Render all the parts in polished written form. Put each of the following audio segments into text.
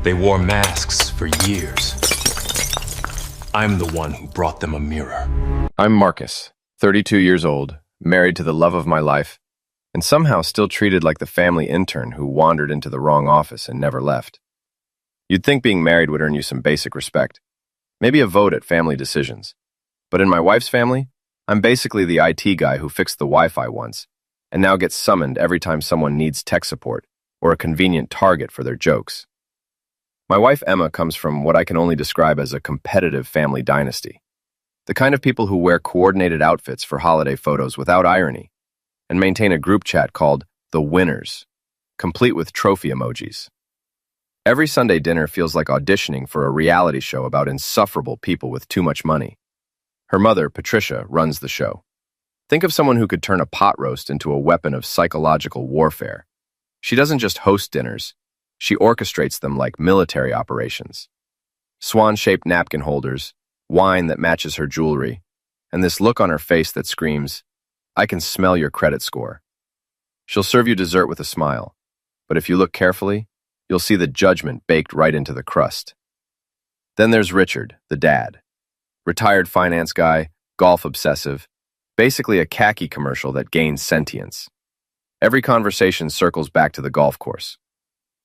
They wore masks for years. I'm the one who brought them a mirror. I'm Marcus, 32 years old, married to the love of my life, and somehow still treated like the family intern who wandered into the wrong office and never left. You'd think being married would earn you some basic respect, maybe a vote at family decisions. But in my wife's family, I'm basically the IT guy who fixed the Wi-Fi once, and now gets summoned every time someone needs tech support or a convenient target for their jokes. My wife Emma comes from what I can only describe as a competitive family dynasty. The kind of people who wear coordinated outfits for holiday photos without irony, and maintain a group chat called The Winners, complete with trophy emojis. Every Sunday dinner feels like auditioning for a reality show about insufferable people with too much money. Her mother, Patricia, runs the show. Think of someone who could turn a pot roast into a weapon of psychological warfare. She doesn't just host dinners, she orchestrates them like military operations. Swan-shaped napkin holders, wine that matches her jewelry, and this look on her face that screams, "I can smell your credit score." She'll serve you dessert with a smile, but if you look carefully, you'll see the judgment baked right into the crust. Then there's Richard, the dad. Retired finance guy, golf obsessive, basically a khaki commercial that gains sentience. Every conversation circles back to the golf course.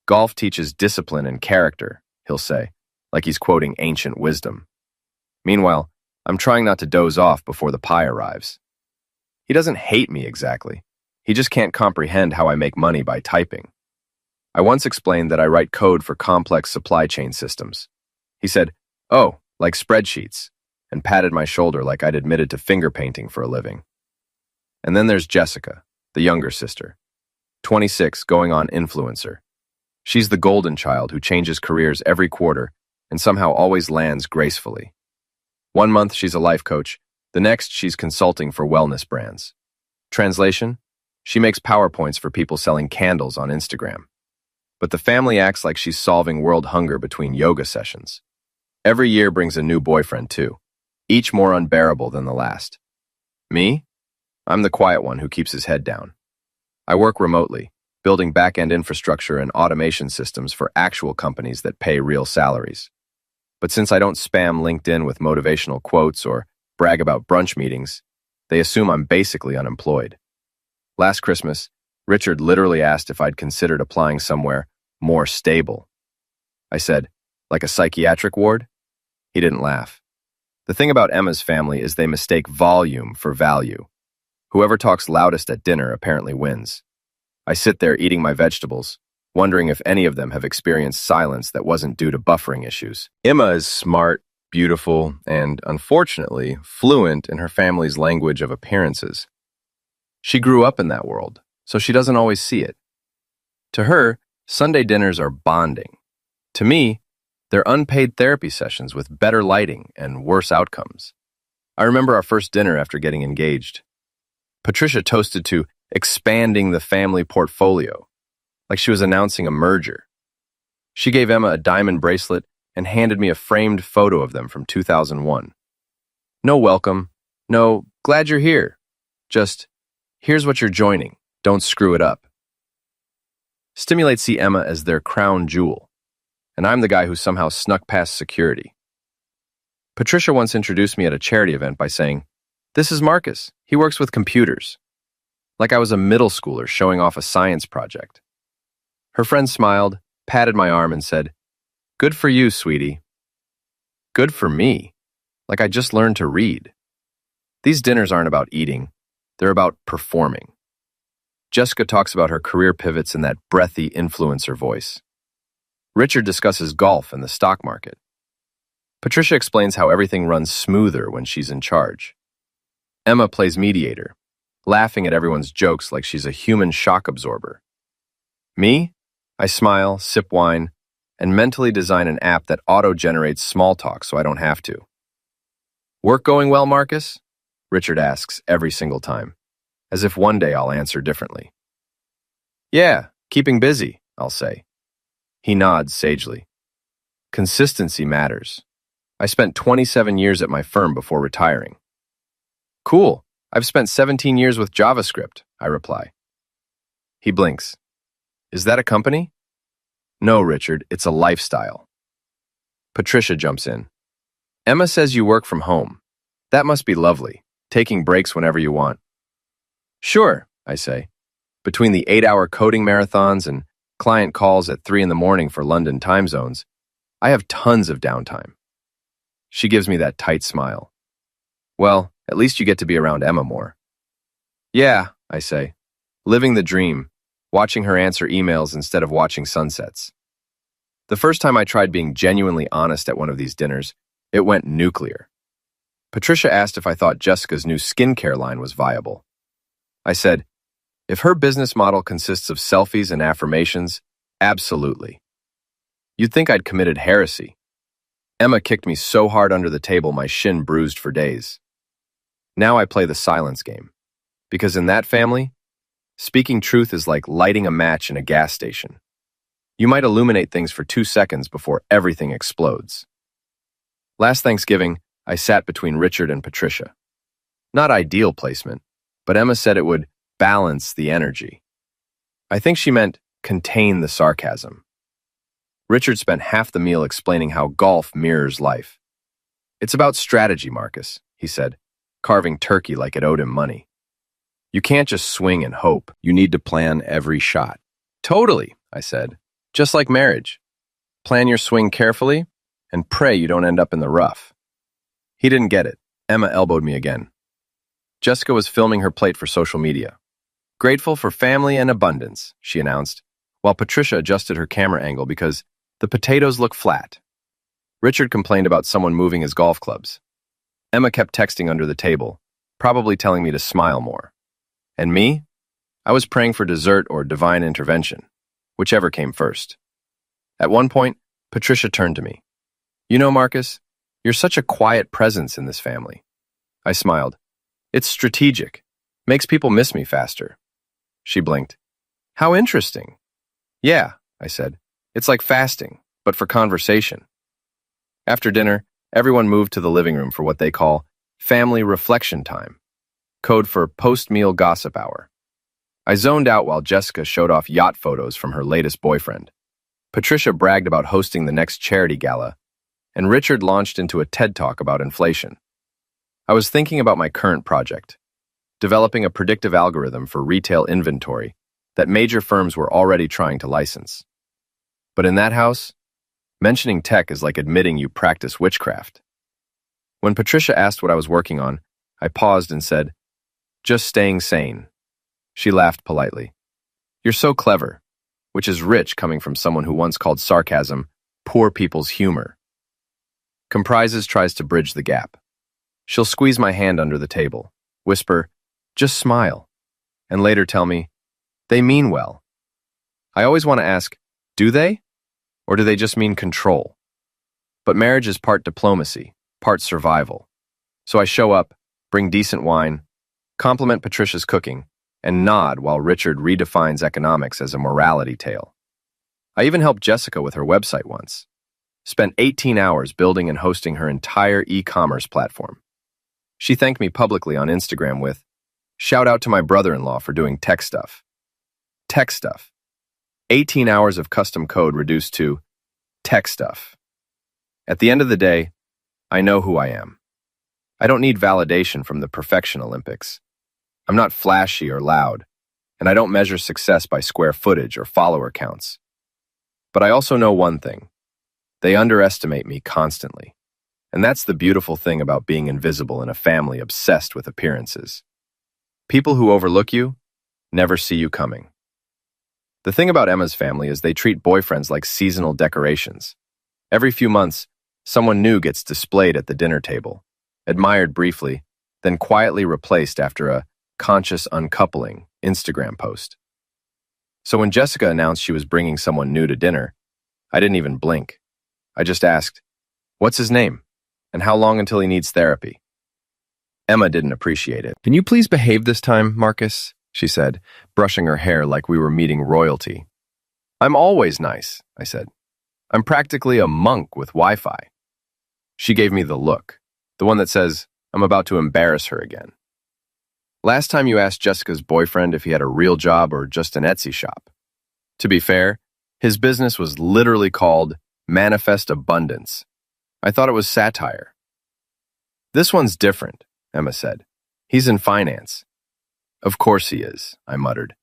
Golf teaches discipline and character, he'll say, like he's quoting ancient wisdom. Meanwhile, I'm trying not to doze off before the pie arrives. He doesn't hate me exactly. He just can't comprehend how I make money by typing. I once explained that I write code for complex supply chain systems. He said, "Oh, like spreadsheets," and patted my shoulder like I'd admitted to finger painting for a living. And then there's Jessica, the younger sister. 26, going on influencer. She's the golden child who changes careers every quarter and somehow always lands gracefully. One month she's a life coach, the next she's consulting for wellness brands. Translation? She makes PowerPoints for people selling candles on Instagram. But the family acts like she's solving world hunger between yoga sessions. Every year brings a new boyfriend too, each more unbearable than the last. Me? I'm the quiet one who keeps his head down. I work remotely, building back-end infrastructure and automation systems for actual companies that pay real salaries. But since I don't spam LinkedIn with motivational quotes or brag about brunch meetings, they assume I'm basically unemployed. Last Christmas, Richard literally asked if I'd considered applying somewhere more stable. I said, "Like a psychiatric ward?" He didn't laugh. The thing about Emma's family is they mistake volume for value. Whoever talks loudest at dinner apparently wins. I sit there eating my vegetables, wondering if any of them have experienced silence that wasn't due to buffering issues. Emma is smart, beautiful, and, unfortunately, fluent in her family's language of appearances. She grew up in that world, so she doesn't always see it. To her, Sunday dinners are bonding. To me, they're unpaid therapy sessions with better lighting and worse outcomes. I remember our first dinner after getting engaged. Patricia toasted to expanding the family portfolio, like she was announcing a merger. She gave Emma a diamond bracelet and handed me a framed photo of them from 2001. No welcome, no glad you're here, just here's what you're joining, don't screw it up. Stimulates see Emma as their crown jewel, and I'm the guy who somehow snuck past security. Patricia once introduced me at a charity event by saying, "This is Marcus, he works with computers." Like I was a middle schooler showing off a science project. Her friend smiled, patted my arm, and said, "Good for you, sweetie." Good for me, like I just learned to read. These dinners aren't about eating, they're about performing. Jessica talks about her career pivots in that breathy influencer voice. Richard discusses golf and the stock market. Patricia explains how everything runs smoother when she's in charge. Emma plays mediator, laughing at everyone's jokes like she's a human shock absorber. Me? I smile, sip wine, and mentally design an app that auto-generates small talk so I don't have to. "Work going well, Marcus?" Richard asks every single time, as if one day I'll answer differently. "Yeah, keeping busy," I'll say. He nods sagely. Consistency matters. I spent 27 years at my firm before retiring. "Cool. I've spent 17 years with JavaScript," I reply. He blinks. "Is that a company?" No, Richard, it's a lifestyle. Patricia jumps in. Emma says you work from home. That must be lovely, taking breaks whenever you want. Sure, I say. Between the 8-hour coding marathons and client calls at 3 in the morning for London time zones, I have tons of downtime. She gives me that tight smile. Well, at least you get to be around Emma more. Yeah, I say, living the dream, watching her answer emails instead of watching sunsets. The first time I tried being genuinely honest at one of these dinners, it went nuclear. Patricia asked if I thought Jessica's new skincare line was viable. I said, if her business model consists of selfies and affirmations, absolutely. You'd think I'd committed heresy. Emma kicked me so hard under the table my shin bruised for days. Now I play the silence game. Because in that family, speaking truth is like lighting a match in a gas station. You might illuminate things for 2 seconds before everything explodes. Last Thanksgiving, I sat between Richard and Patricia. Not ideal placement, but Emma said it would balance the energy. I think she meant contain the sarcasm. Richard spent half the meal explaining how golf mirrors life. It's about strategy, Marcus, he said, carving turkey like it owed him money. You can't just swing and hope. You need to plan every shot. Totally, I said. Just like marriage. Plan your swing carefully and pray you don't end up in the rough. He didn't get it. Emma elbowed me again. Jessica was filming her plate for social media. Grateful for family and abundance, she announced, while Patricia adjusted her camera angle because the potatoes look flat. Richard complained about someone moving his golf clubs. Emma kept texting under the table, probably telling me to smile more. And me? I was praying for dessert or divine intervention, whichever came first. At one point, Patricia turned to me. You know, Marcus, you're such a quiet presence in this family. I smiled. It's strategic. Makes people miss me faster. She blinked. How interesting. Yeah, I said. It's like fasting, but for conversation. After dinner, everyone moved to the living room for what they call family reflection time, code for post-meal gossip hour. I zoned out while Jessica showed off yacht photos from her latest boyfriend. Patricia bragged about hosting the next charity gala, and Richard launched into a TED Talk about inflation. I was thinking about my current project, developing a predictive algorithm for retail inventory that major firms were already trying to license. But in that house, mentioning tech is like admitting you practice witchcraft. When Patricia asked what I was working on, I paused and said, just staying sane. She laughed politely. You're so clever, which is rich coming from someone who once called sarcasm poor people's humor. Comprises tries to bridge the gap. She'll squeeze my hand under the table, whisper, just smile, and later tell me, they mean well. I always want to ask, do they? Or do they just mean control? But marriage is part diplomacy, part survival. So I show up, bring decent wine, compliment Patricia's cooking, and nod while Richard redefines economics as a morality tale. I even helped Jessica with her website once. Spent 18 hours building and hosting her entire e-commerce platform. She thanked me publicly on Instagram with, shout out to my brother-in-law for doing tech stuff. Tech stuff. 18 hours of custom code reduced to tech stuff. At the end of the day, I know who I am. I don't need validation from the Perfection Olympics. I'm not flashy or loud, and I don't measure success by square footage or follower counts. But I also know one thing. They underestimate me constantly. And that's the beautiful thing about being invisible in a family obsessed with appearances. People who overlook you never see you coming. The thing about Emma's family is they treat boyfriends like seasonal decorations. Every few months, someone new gets displayed at the dinner table, admired briefly, then quietly replaced after a conscious uncoupling Instagram post. So when Jessica announced she was bringing someone new to dinner, I didn't even blink. I just asked, what's his name? And how long until he needs therapy? Emma didn't appreciate it. Can you please behave this time, Marcus? She said, brushing her hair like we were meeting royalty. I'm always nice, I said. I'm practically a monk with Wi-Fi. She gave me the look, the one that says, I'm about to embarrass her again. Last time you asked Jessica's boyfriend if he had a real job or just an Etsy shop. To be fair, His business was literally called Manifest Abundance. I thought it was satire. This one's different, Emma said. He's in finance. Of course he is, I muttered.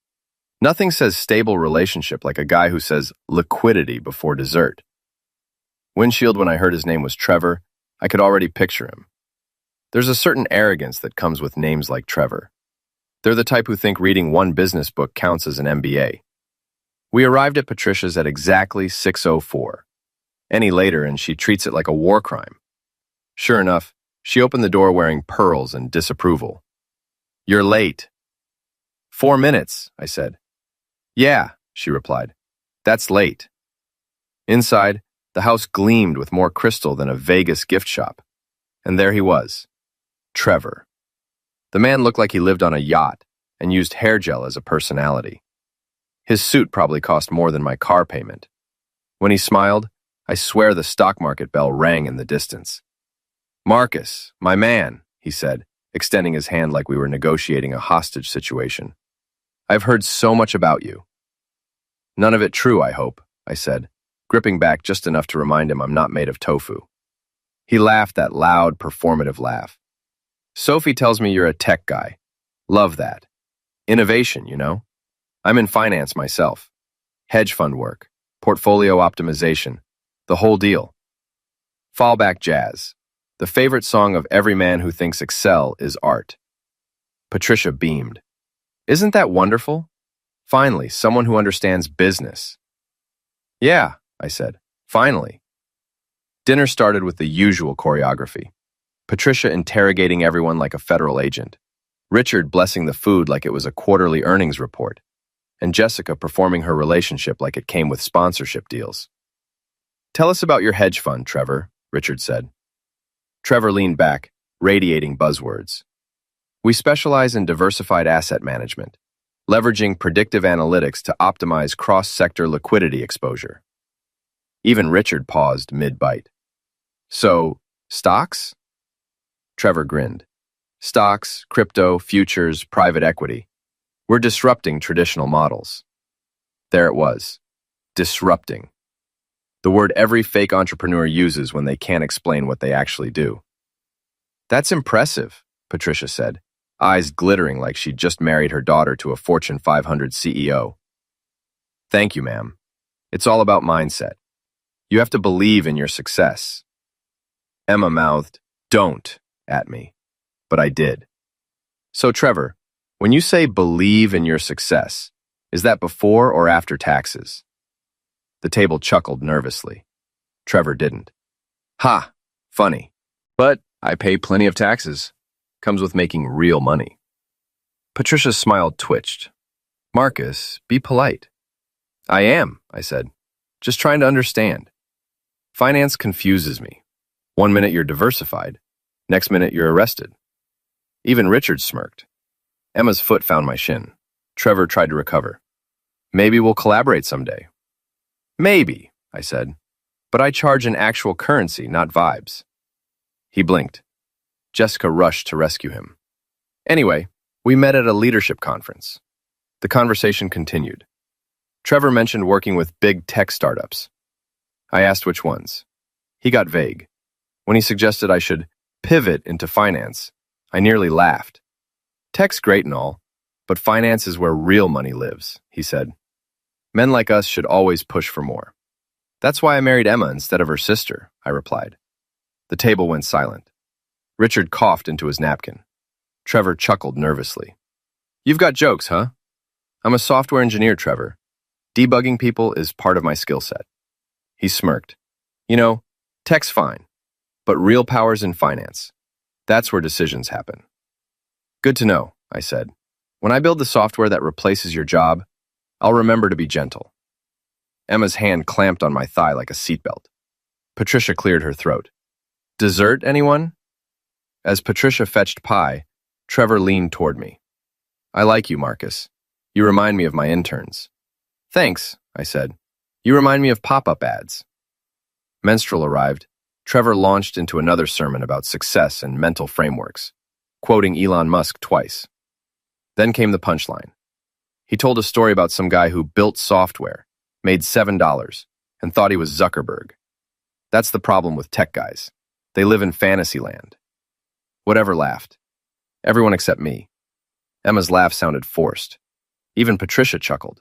Nothing says stable relationship like a guy who says liquidity before dessert. Windshield, when I heard his name was Trevor, I could already picture him. There's a certain arrogance that comes with names like Trevor. They're the type who think reading one business book counts as an MBA. We arrived at Patricia's at exactly 6:04. Any later and she treats it like a war crime. Sure enough, she opened the door wearing pearls and disapproval. You're late. 4 minutes, I said. Yeah, she replied. That's late. Inside, the house gleamed with more crystal than a Vegas gift shop. And there he was, Trevor. The man looked like he lived on a yacht and used hair gel as a personality. His suit probably cost more than my car payment. When he smiled, I swear the stock market bell rang in the distance. Marcus, my man, he said, extending his hand like we were negotiating a hostage situation. I've heard so much about you. None of it true, I hope, I said, gripping back just enough to remind him I'm not made of tofu. He laughed that loud, performative laugh. Sophie tells me you're a tech guy. Love that. Innovation, you know? I'm in finance myself. Hedge fund work, portfolio optimization, the whole deal. Fallback jazz. The favorite song of every man who thinks Excel is art. Patricia beamed. Isn't that wonderful? Finally, someone who understands business. Yeah, I said. Finally. Dinner started with the usual choreography. Patricia interrogating everyone like a federal agent. Richard blessing the food like it was a quarterly earnings report. And Jessica performing her relationship like it came with sponsorship deals. Tell us about your hedge fund, Trevor, Richard said. Trevor leaned back, radiating buzzwords. We specialize in diversified asset management, leveraging predictive analytics to optimize cross-sector liquidity exposure. Even Richard paused mid-bite. So, stocks? Trevor grinned. Stocks, crypto, futures, private equity. We're disrupting traditional models. There it was. Disrupting. The word every fake entrepreneur uses when they can't explain what they actually do. That's impressive, Patricia said, eyes glittering like she'd just married her daughter to a Fortune 500 CEO. Thank you, ma'am. It's all about mindset. You have to believe in your success. Emma mouthed, "Don't," at me. But I did. So, Trevor, when you say believe in your success, is that before or after taxes? The table chuckled nervously. Trevor didn't. Ha, funny. But I pay plenty of taxes. Comes with making real money. Patricia's smile twitched. Marcus, be polite. I am, I said. Just trying to understand. Finance confuses me. 1 minute you're diversified. Next minute you're arrested. Even Richard smirked. Emma's foot found my shin. Trevor tried to recover. Maybe we'll collaborate someday. Maybe, I said. But I charge in actual currency, not vibes. He blinked. Jessica rushed to rescue him. Anyway, we met at a leadership conference. The conversation continued. Trevor mentioned working with big tech startups. I asked which ones. He got vague. When he suggested I should pivot into finance, I nearly laughed. Tech's great and all, but finance is where real money lives, he said. Men like us should always push for more. That's why I married Emma instead of her sister, I replied. The table went silent. Richard coughed into his napkin. Trevor chuckled nervously. You've got jokes, huh? I'm a software engineer, Trevor. Debugging people is part of my skill set. He smirked. You know, tech's fine, but real power's in finance. That's where decisions happen. Good to know, I said. When I build the software that replaces your job, I'll remember to be gentle. Emma's hand clamped on my thigh like a seatbelt. Patricia cleared her throat. Dessert, anyone? As Patricia fetched pie, Trevor leaned toward me. I like you, Marcus. You remind me of my interns. Thanks, I said. You remind me of pop-up ads. Menstrual arrived. Trevor launched into another sermon about success and mental frameworks, quoting Elon Musk twice. Then came the punchline. He told a story about some guy who built software, made $7, and thought he was Zuckerberg. That's the problem with tech guys. They live in fantasy land. Whatever laughed. Everyone except me. Emma's laugh sounded forced. Even Patricia chuckled.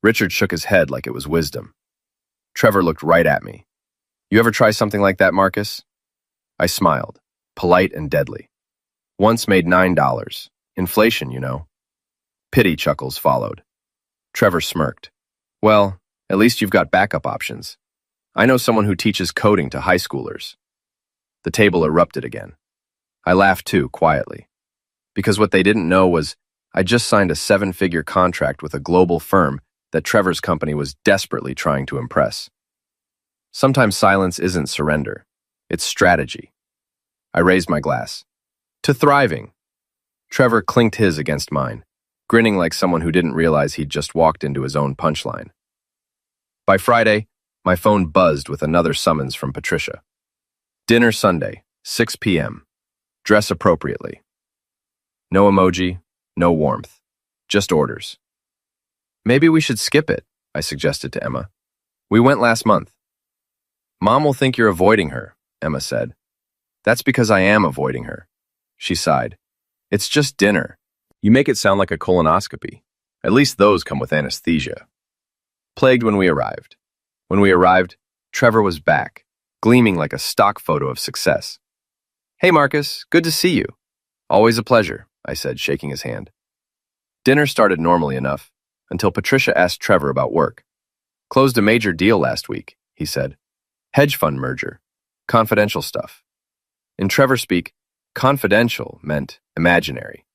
Richard shook his head like it was wisdom. Trevor looked right at me. You ever try something like that, Marcus? I smiled, polite and deadly. Once made $9. Inflation, you know. Pity chuckles followed. Trevor smirked. Well, at least you've got backup options. I know someone who teaches coding to high schoolers. The table erupted again. I laughed too, quietly. Because what they didn't know was I just signed a 7-figure contract with a global firm that Trevor's company was desperately trying to impress. Sometimes silence isn't surrender. It's strategy. I raised my glass. To thriving. Trevor clinked his against mine, grinning like someone who didn't realize he'd just walked into his own punchline. By Friday, my phone buzzed with another summons from Patricia. Dinner Sunday, 6 p.m. Dress appropriately. No emoji, no warmth. Just orders. Maybe we should skip it, I suggested to Emma. We went last month. Mom will think you're avoiding her, Emma said. That's because I am avoiding her. She sighed. It's just dinner. You make it sound like a colonoscopy. At least those come with anesthesia. Plagued when we arrived. When we arrived, Trevor was back, gleaming like a stock photo of success. Hey, Marcus, good to see you. Always a pleasure, I said, shaking his hand. Dinner started normally enough, until Patricia asked Trevor about work. Closed a major deal last week, he said. Hedge fund merger. Confidential stuff. In Trevor speak, confidential meant imaginary.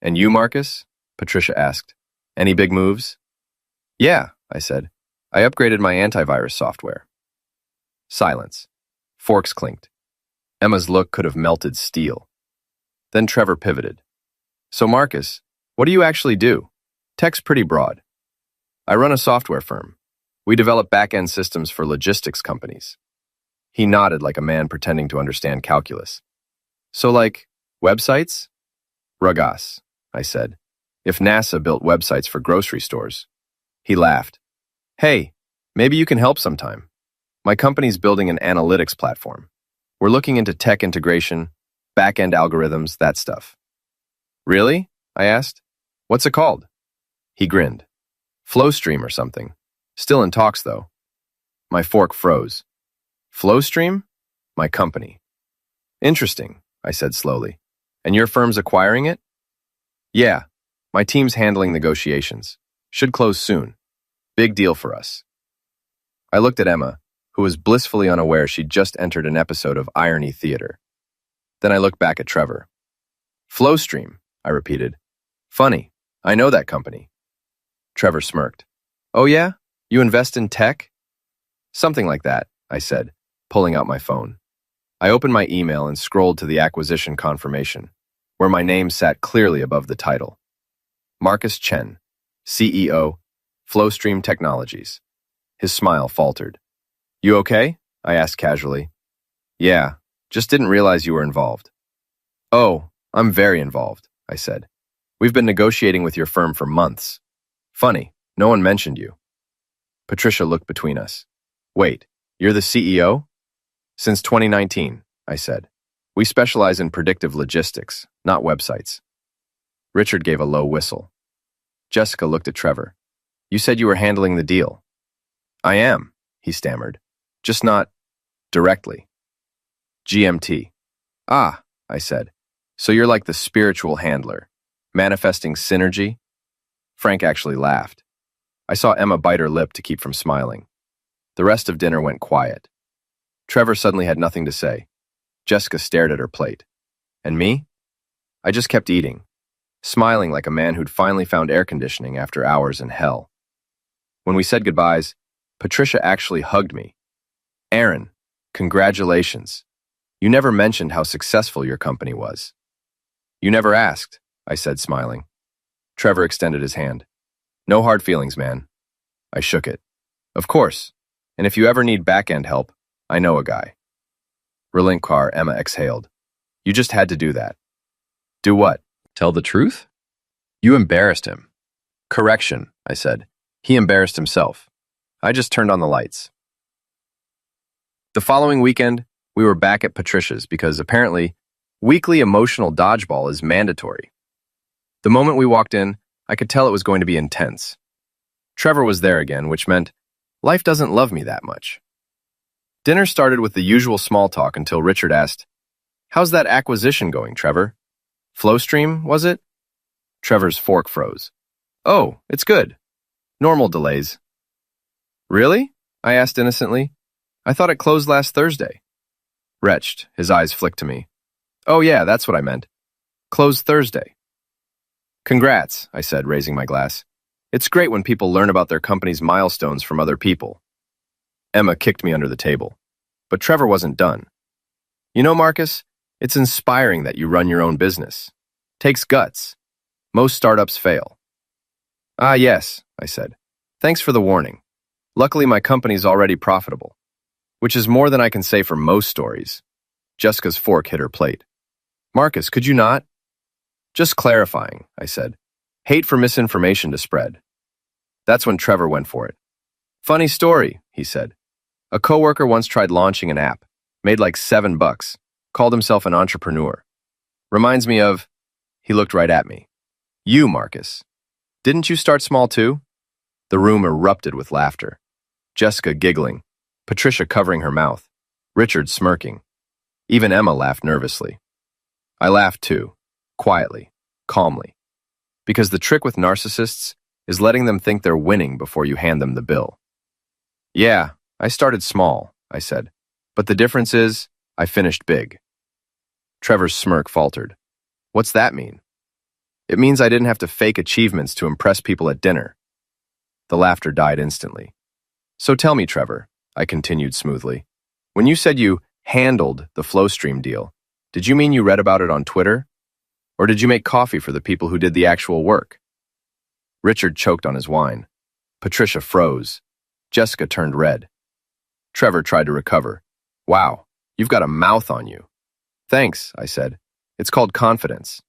And you, Marcus? Patricia asked. Any big moves? Yeah, I said. I upgraded my antivirus software. Silence. Forks clinked. Emma's look could have melted steel. Then Trevor pivoted. So, Marcus, what do you actually do? Tech's pretty broad. I run a software firm. We develop back-end systems for logistics companies. He nodded like a man pretending to understand calculus. So, like, websites? Rugas, I said. If NASA built websites for grocery stores. He laughed. Hey, maybe you can help sometime. My company's building an analytics platform. We're looking into tech integration, back-end algorithms, that stuff. Really? I asked. What's it called? He grinned. Flowstream or something. Still in talks, though. My fork froze. Flowstream? My company. Interesting, I said slowly. And your firm's acquiring it? Yeah. My team's handling negotiations. Should close soon. Big deal for us. I looked at Emma, who was blissfully unaware she'd just entered an episode of Irony Theater. Then I looked back at Trevor. Flowstream, I repeated. Funny. I know that company. Trevor smirked. Oh yeah? You invest in tech? Something like that, I said, pulling out my phone. I opened my email and scrolled to the acquisition confirmation, where my name sat clearly above the title. Marcus Chen, CEO, Flowstream Technologies. His smile faltered. You okay? I asked casually. Yeah, just didn't realize you were involved. Oh, I'm very involved, I said. We've been negotiating with your firm for months. Funny, no one mentioned you. Patricia looked between us. Wait, you're the CEO? Since 2019, I said. We specialize in predictive logistics, not websites. Richard gave a low whistle. Jessica looked at Trevor. You said you were handling the deal. I am, he stammered. Just not directly. GMT. Ah, I said. So you're like the spiritual handler, manifesting synergy? Frank actually laughed. I saw Emma bite her lip to keep from smiling. The rest of dinner went quiet. Trevor suddenly had nothing to say. Jessica stared at her plate. And me? I just kept eating, smiling like a man who'd finally found air conditioning after hours in hell. When we said goodbyes, Patricia actually hugged me. Aaron, congratulations. You never mentioned how successful your company was. You never asked, I said, smiling. Trevor extended his hand. No hard feelings, man. I shook it. Of course. And if you ever need back-end help, I know a guy. Relinquar, Emma exhaled. You just had to do that. Do what? Tell the truth? You embarrassed him. Correction, I said. He embarrassed himself. I just turned on the lights. The following weekend, we were back at Patricia's because apparently, weekly emotional dodgeball is mandatory. The moment we walked in, I could tell it was going to be intense. Trevor was there again, which meant life doesn't love me that much. Dinner started with the usual small talk until Richard asked, "How's that acquisition going, Trevor? Flowstream, was it?" Trevor's fork froze. "Oh, it's good. Normal delays." "Really?" I asked innocently. "I thought it closed last Thursday." Retched, his eyes flicked to me. "Oh yeah, that's what I meant. Closed Thursday." "Congrats," I said, raising my glass. "It's great when people learn about their company's milestones from other people." Emma kicked me under the table. But Trevor wasn't done. "You know, Marcus, it's inspiring that you run your own business. Takes guts. Most startups fail." "Ah, yes," I said. "Thanks for the warning. Luckily, my company's already profitable, which is more than I can say for most stories." Jessica's fork hit her plate. "Marcus, could you not?" "Just clarifying," I said. "Hate for misinformation to spread." That's when Trevor went for it. "Funny story," he said. "A coworker once tried launching an app, made like $7, called himself an entrepreneur. Reminds me of..." He looked right at me. "You, Marcus. Didn't you start small too?" The room erupted with laughter. Jessica giggling, Patricia covering her mouth, Richard smirking. Even Emma laughed nervously. I laughed too, quietly, calmly. Because the trick with narcissists is letting them think they're winning before you hand them the bill. "Yeah, I started small," I said. "But the difference is, I finished big." Trevor's smirk faltered. "What's that mean?" "It means I didn't have to fake achievements to impress people at dinner." The laughter died instantly. "So tell me, Trevor," I continued smoothly, "when you said you handled the Flowstream deal, did you mean you read about it on Twitter? Or did you make coffee for the people who did the actual work?" Richard choked on his wine. Patricia froze. Jessica turned red. Trevor tried to recover. "Wow, you've got a mouth on you." "Thanks," I said. "It's called confidence.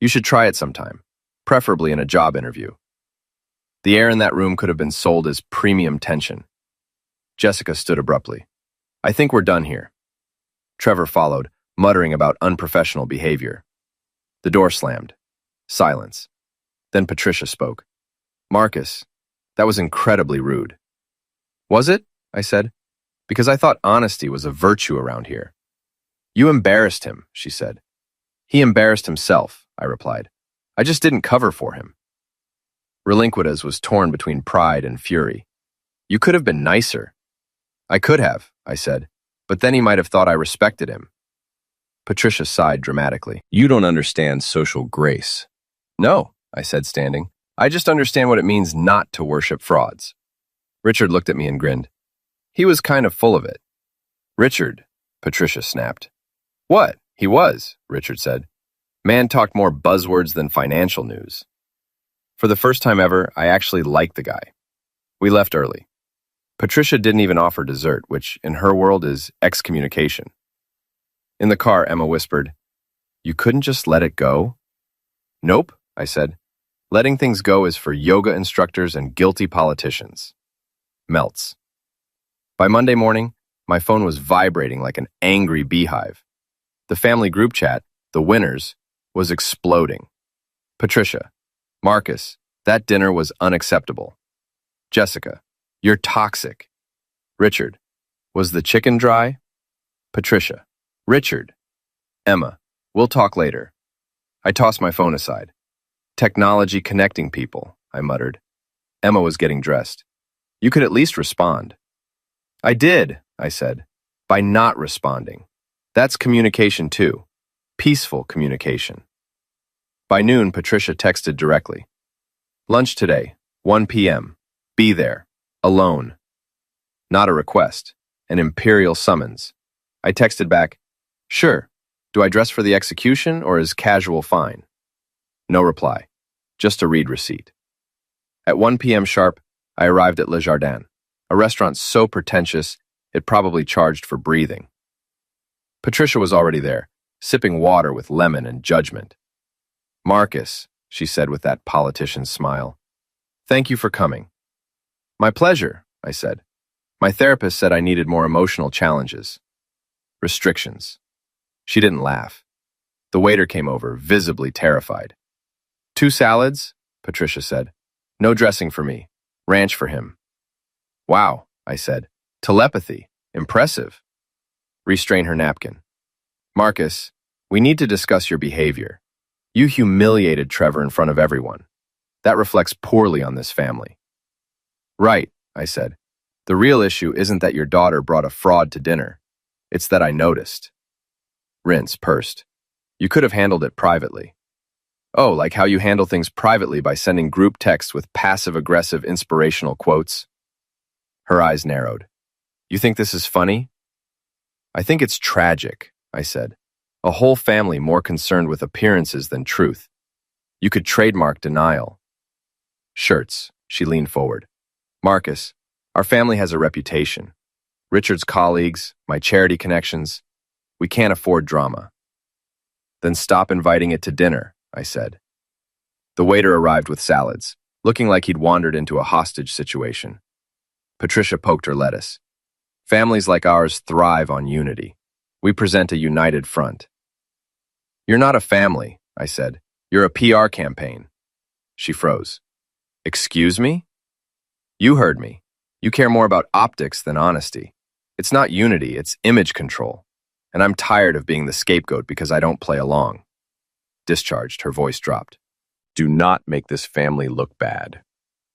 You should try it sometime, preferably in a job interview." The air in that room could have been sold as premium tension. Jessica stood abruptly. "I think we're done here." Trevor followed, muttering about unprofessional behavior. The door slammed. Silence. Then Patricia spoke. "Marcus, that was incredibly rude." "Was it?" I said. "Because I thought honesty was a virtue around here." "You embarrassed him," she said. "He embarrassed himself," I replied. "I just didn't cover for him." Relinquitas was torn between pride and fury. "You could have been nicer." "I could have," I said, "but then he might have thought I respected him." Patricia sighed dramatically. "You don't understand social grace." "No," I said, standing. "I just understand what it means not to worship frauds." Richard looked at me and grinned. He was kind of full of it. "Richard," Patricia snapped. "What? He was," Richard said. "Man talked more buzzwords than financial news." For the first time ever, I actually liked the guy. We left early. Patricia didn't even offer dessert, which in her world is excommunication. In the car, Emma whispered, "You couldn't just let it go?" "Nope," I said. "Letting things go is for yoga instructors and guilty politicians." Melts. By Monday morning, my phone was vibrating like an angry beehive. The family group chat, the winners, was exploding. Patricia, "Marcus, that dinner was unacceptable." Jessica, "You're toxic." Richard, "Was the chicken dry?" Patricia, "Richard." Emma, "We'll talk later." I tossed my phone aside. "Technology connecting people," I muttered. Emma was getting dressed. "You could at least respond." "I did," I said, "by not responding. That's communication too. Peaceful communication." By noon, Patricia texted directly. "Lunch today, 1 p.m. Be there. Alone." Not a request, an imperial summons. I texted back, "Sure. Do I dress for the execution or is casual fine?" No reply. Just a read receipt. At 1 p.m. sharp, I arrived at Le Jardin, a restaurant so pretentious it probably charged for breathing. Patricia was already there, sipping water with lemon and judgment. "Marcus," she said with that politician's smile, "thank you for coming." "My pleasure," I said. My therapist said I needed more emotional challenges. Restrictions. She didn't laugh. The waiter came over, visibly terrified. 2 salads, Patricia said. No dressing for me. Ranch for him. Wow, I said. Telepathy. Impressive. Restrain her napkin. Marcus, we need to discuss your behavior. You humiliated Trevor in front of everyone. That reflects poorly on this family. Right, I said. The real issue isn't that your daughter brought a fraud to dinner. It's that I noticed. Rinse pursed. You could have handled it privately. Oh, like how you handle things privately by sending group texts with passive-aggressive inspirational quotes? Her eyes narrowed. You think this is funny? I think it's tragic, I said. A whole family more concerned with appearances than truth. You could trademark denial. Shirts, she leaned forward. Marcus, our family has a reputation. Richard's colleagues, my charity connections. We can't afford drama. Then stop inviting it to dinner, I said. The waiter arrived with salads, looking like he'd wandered into a hostage situation. Patricia poked her lettuce. Families like ours thrive on unity. We present a united front. You're not a family, I said. You're a PR campaign. She froze. Excuse me? You heard me. You care more about optics than honesty. It's not unity, it's image control. And I'm tired of being the scapegoat because I don't play along. Discharged, her voice dropped. Do not make this family look bad.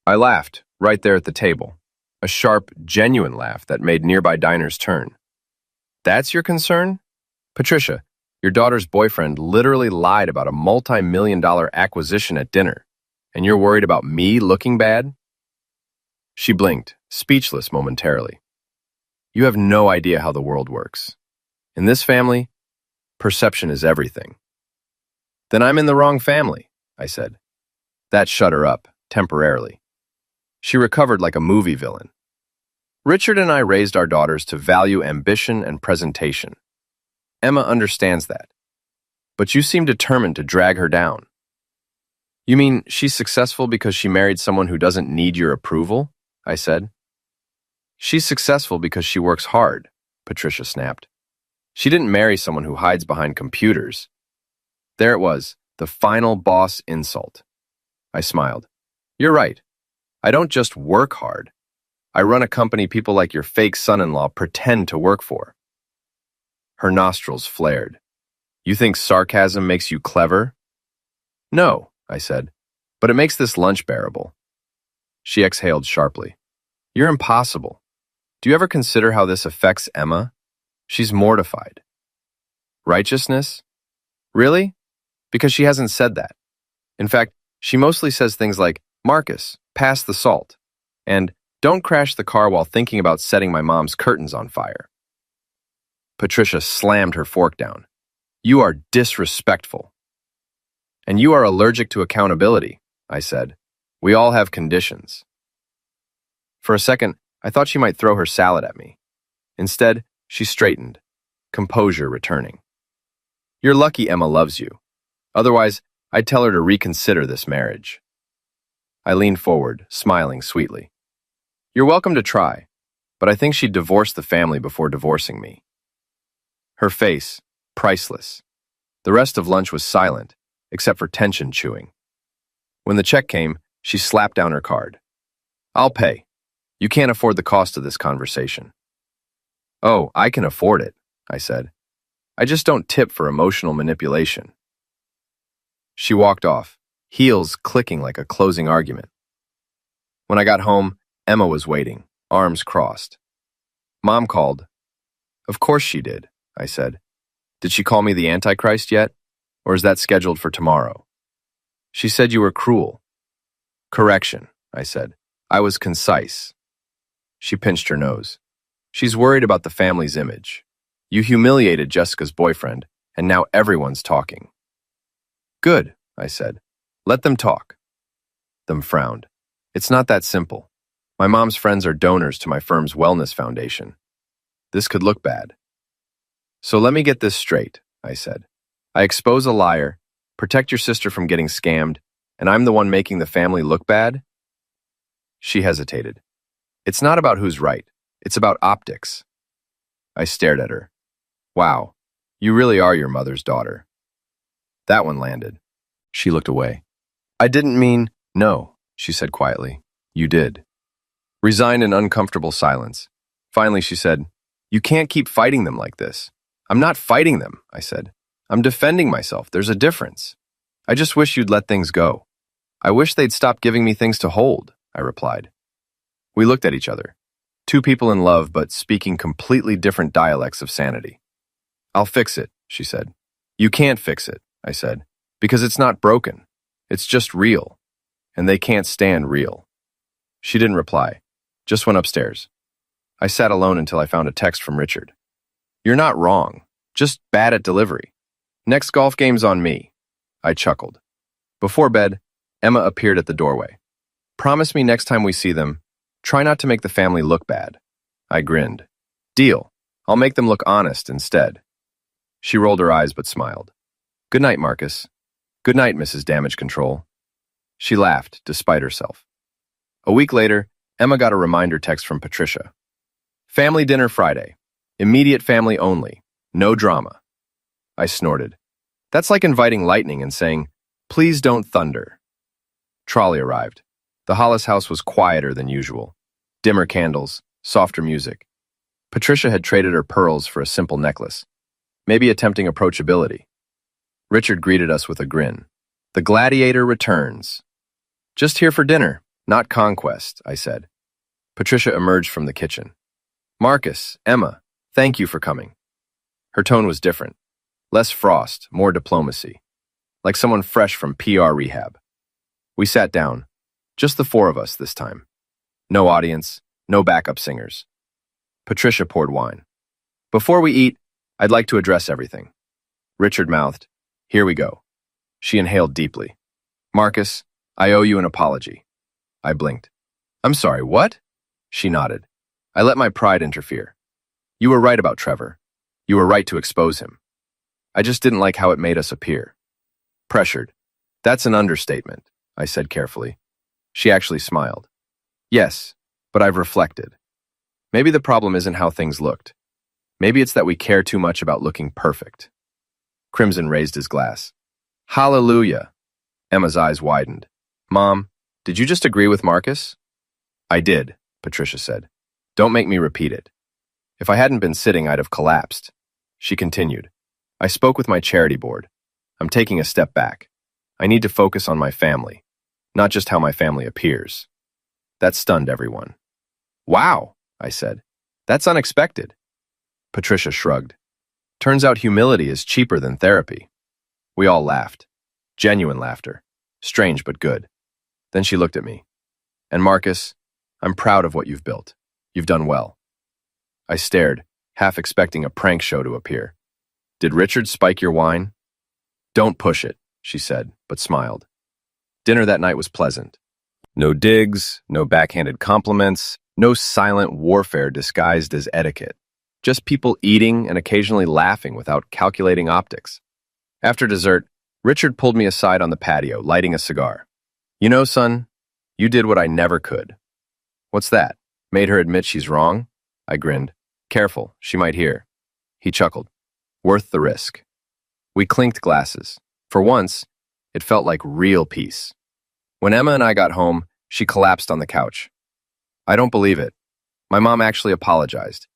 I laughed, right there at the table. A sharp, genuine laugh that made nearby diners turn. That's your concern? Patricia, your daughter's boyfriend literally lied about a multi-million-dollar acquisition at dinner, and you're worried about me looking bad? She blinked, speechless momentarily. You have no idea how the world works. In this family, perception is everything. Then I'm in the wrong family, I said. That shut her up, temporarily. She recovered like a movie villain. Richard and I raised our daughters to value ambition and presentation. Emma understands that. But you seem determined to drag her down. You mean she's successful because she married someone who doesn't need your approval? I said. She's successful because she works hard, Patricia snapped. She didn't marry someone who hides behind computers. There it was, the final boss insult. I smiled. You're right. I don't just work hard. I run a company people like your fake son-in-law pretend to work for. Her nostrils flared. You think sarcasm makes you clever? No, I said, but it makes this lunch bearable. She exhaled sharply. You're impossible. Do you ever consider how this affects Emma? She's mortified. Righteousness? Really? Because she hasn't said that. In fact, she mostly says things like, Marcus, pass the salt, and don't crash the car while thinking about setting my mom's curtains on fire. Patricia slammed her fork down. You are disrespectful. And you are allergic to accountability, I said. We all have conditions. For a second, I thought she might throw her salad at me. Instead, she straightened, composure returning. You're lucky Emma loves you. Otherwise, I'd tell her to reconsider this marriage. I leaned forward, smiling sweetly. You're welcome to try, but I think she'd divorce the family before divorcing me. Her face, priceless. The rest of lunch was silent, except for tension chewing. When the check came, she slapped down her card. I'll pay. You can't afford the cost of this conversation. Oh, I can afford it, I said. I just don't tip for emotional manipulation. She walked off, heels clicking like a closing argument. When I got home, Emma was waiting, arms crossed. Mom called. Of course she did, I said. Did she call me the Antichrist yet? Or is that scheduled for tomorrow? She said you were cruel. Correction, I said. I was concise. She pinched her nose. She's worried about the family's image. You humiliated Jessica's boyfriend, and now everyone's talking. Good, I said. Let them talk. Them frowned. It's not that simple. My mom's friends are donors to my firm's wellness foundation. This could look bad. So let me get this straight, I said. I expose a liar, protect your sister from getting scammed, and I'm the one making the family look bad? She hesitated. It's not about who's right. It's about optics. I stared at her. Wow, you really are your mother's daughter. That one landed. She looked away. I didn't mean, no, she said quietly. You did. Resigned in uncomfortable silence. Finally, she said, you can't keep fighting them like this. I'm not fighting them, I said. I'm defending myself. There's a difference. I just wish you'd let things go. I wish they'd stop giving me things to hold, I replied. We looked at each other. Two people in love, but speaking completely different dialects of sanity. I'll fix it, she said. You can't fix it, I said, because it's not broken. It's just real, and they can't stand real. She didn't reply, just went upstairs. I sat alone until I found a text from Richard. You're not wrong, just bad at delivery. Next golf game's on me. I chuckled. Before bed, Emma appeared at the doorway. Promise me next time we see them, try not to make the family look bad. I grinned. Deal. I'll make them look honest instead. She rolled her eyes but smiled. Good night, Marcus. Good night, Mrs. Damage Control. She laughed, despite herself. A week later, Emma got a reminder text from Patricia. Family dinner Friday. Immediate family only. No drama. I snorted. That's like inviting lightning and saying, please don't thunder. Trolley arrived. The Hollis house was quieter than usual. Dimmer candles, softer music. Patricia had traded her pearls for a simple necklace, maybe attempting approachability. Richard greeted us with a grin. The gladiator returns. Just here for dinner, not conquest, I said. Patricia emerged from the kitchen. Marcus, Emma, thank you for coming. Her tone was different. Less frost, more diplomacy. Like someone fresh from PR rehab. We sat down. Just the four of us this time. No audience, no backup singers. Patricia poured wine. Before we eat, I'd like to address everything. Richard mouthed, here we go. She inhaled deeply. Marcus, I owe you an apology. I blinked. I'm sorry, what? She nodded. I let my pride interfere. You were right about Trevor. You were right to expose him. I just didn't like how it made us appear. Pressured. That's an understatement, I said carefully. She actually smiled. Yes, but I've reflected. Maybe the problem isn't how things looked. Maybe it's that we care too much about looking perfect. Crimson raised his glass. Hallelujah. Emma's eyes widened. Mom, did you just agree with Marcus? I did, Patricia said. Don't make me repeat it. If I hadn't been sitting, I'd have collapsed. She continued. I spoke with my charity board. I'm taking a step back. I need to focus on my family, not just how my family appears. That stunned everyone. Wow, I said. That's unexpected. Patricia shrugged. Turns out humility is cheaper than therapy. We all laughed. Genuine laughter. Strange but good. Then she looked at me. And Marcus, I'm proud of what you've built. You've done well. I stared, half expecting a prank show to appear. Did Richard spike your wine? Don't push it, she said, but smiled. Dinner that night was pleasant. No digs, no backhanded compliments, no silent warfare disguised as etiquette. Just people eating and occasionally laughing without calculating optics. After dessert, Richard pulled me aside on the patio, lighting a cigar. You know, son, you did what I never could. What's that? Made her admit she's wrong? I grinned. Careful, she might hear. He chuckled. Worth the risk. We clinked glasses. For once, it felt like real peace. When Emma and I got home, she collapsed on the couch. I don't believe it. My mom actually apologized.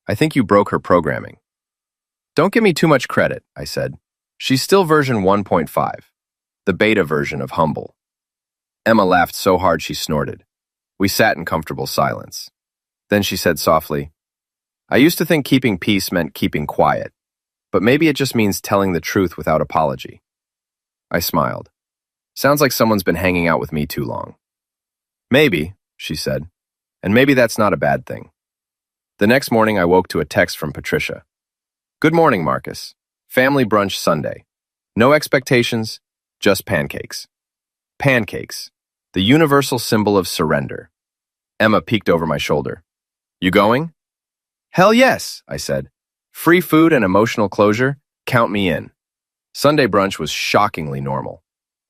I think you broke her programming. Don't give me too much credit, I said. She's still version 1.5, the beta version of humble. Emma laughed so hard she snorted. We sat in comfortable silence. Then she said softly, I used to think keeping peace meant keeping quiet, but maybe it just means telling the truth without apology. I smiled. Sounds like someone's been hanging out with me too long. Maybe, she said, and maybe that's not a bad thing. The next morning I woke to a text from Patricia. Good morning, Marcus. Family brunch Sunday. No expectations, just pancakes. Pancakes, the universal symbol of surrender. Emma peeked over my shoulder. You going? Hell yes, I said. Free food and emotional closure, count me in. Sunday brunch was shockingly normal.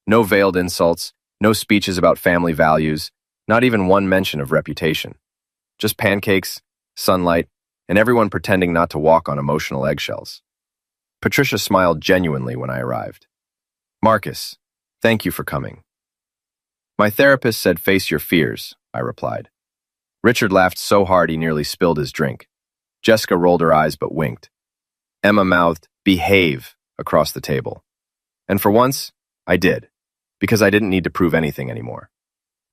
No veiled insults, no speeches about family values, not even one mention of reputation. Just pancakes, sunlight, and everyone pretending not to walk on emotional eggshells. Patricia smiled genuinely when I arrived. Marcus, thank you for coming. My therapist said face your fears, I replied. Richard laughed so hard he nearly spilled his drink. Jessica rolled her eyes but winked. Emma mouthed, behave, across the table. And for once, I did, because I didn't need to prove anything anymore.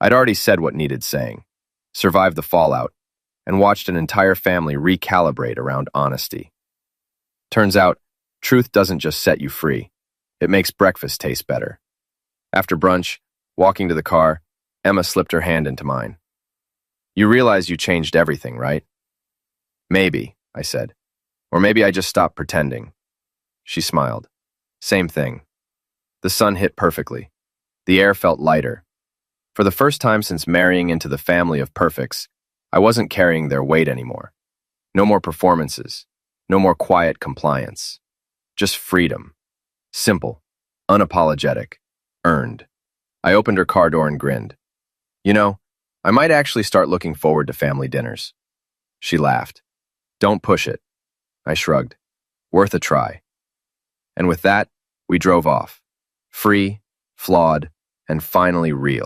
I'd already said what needed saying, survived the fallout, and watched an entire family recalibrate around honesty. Turns out, truth doesn't just set you free. It makes breakfast taste better. After brunch, walking to the car, Emma slipped her hand into mine. You realize you changed everything, right? Maybe, I said. Or maybe I just stopped pretending. She smiled. Same thing. The sun hit perfectly. The air felt lighter. For the first time since marrying into the family of perfects, I wasn't carrying their weight anymore. No more performances. No more quiet compliance. Just freedom. Simple. Unapologetic. Earned. I opened her car door and grinned. You know, I might actually start looking forward to family dinners. She laughed. Don't push it. I shrugged. Worth a try. And with that, we drove off. Free, flawed, and finally real.